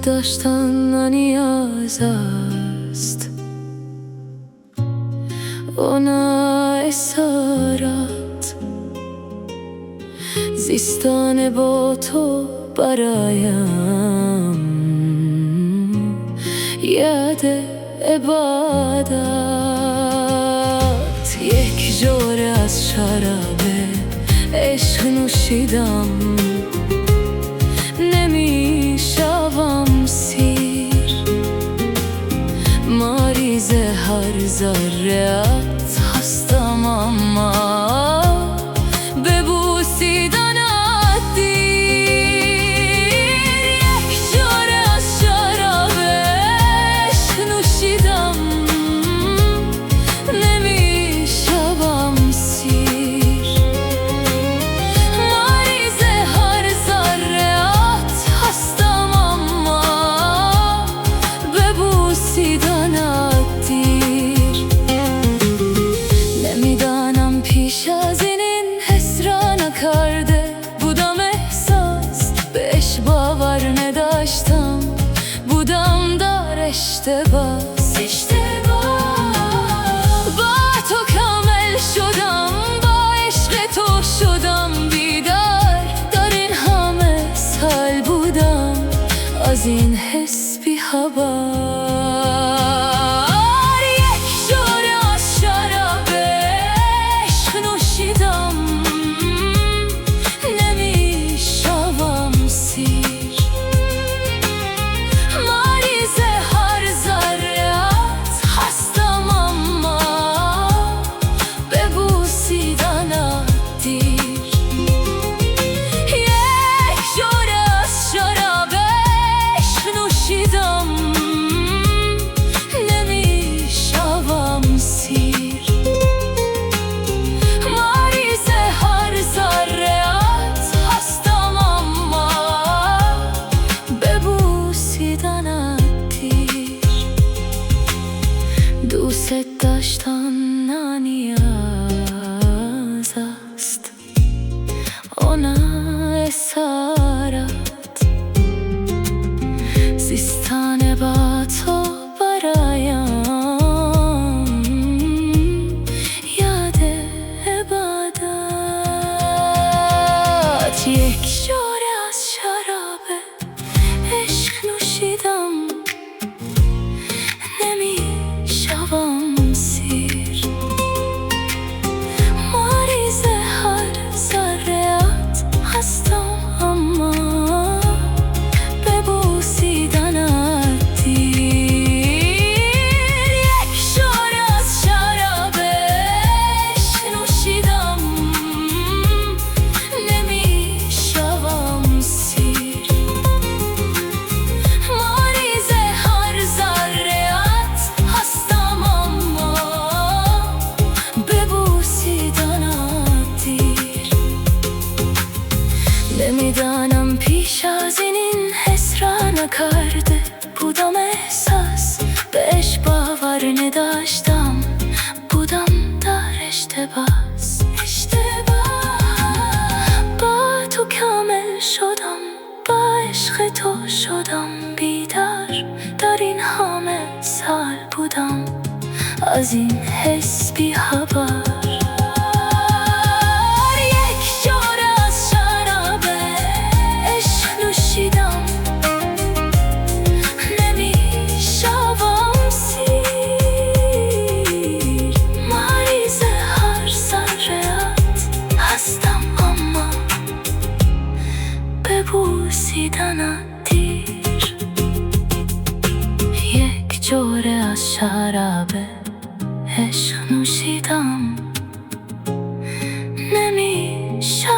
داشتن نیاز است، اونا اسارت زیستان با تو برایم یاد عبادت. یک جوره از شراب عشق نوشیدم، نمیشوم سیر، مریض هر ذره‌ات هستم، اما ببوسیدنت دیر. یک جوره از شراب عشق نوشیدم، نمیشوم سیر، مریض هر ذره‌ات هستم، اما ببوسیدنت دیر. نمیدانم پیش از این حس را نکرده بودم احساس، بهش باور نداشتم، بودم در اشتباه. با تو کامل شدم، با عشق تو شدم بیدار، در این همه سال بودم از این حس بی خبر. یک جوره از شراب عشق نوشیدم، نمیشوم سیر، مریض هر ذره‌ات هستم، اما ببوسیدنت دیر. یک جوره از شراب عشق نوشیدم، نمیشوم سیر، مریض هر ذره‌ات هستم، اما ببوسیدنت دیر. دوست داشتن نیاز است، اونا اسارت زیستن با تو برایم یاد عبادت. یک جوره از شراب عشق نوشیدم، نمیشوم سیر، مریض هر ذره‌ات هستم، اما ببوسیدنت دیر. یک جوره از شراب عشق نوشیدم، نمیشوم سیر، مریض هر ذره‌ات هستم، اما ببوسیدنت دیر. نمیدانم پیش از این حس را نکرده بودم احساس، بهش باور نداشتم، بودم در اشتباه. با تو کامل شدم، با عشق تو شدم بیدار، در این همه سال بودم از این حس بی خبر. یک جوره از شراب عشق نوشیدم، نمیشوم سیر، مریض هر ذره‌ات هستم، اما ببوسیدنت دیر. یک جوره از شراب عشق نوشیدم، نمیشوم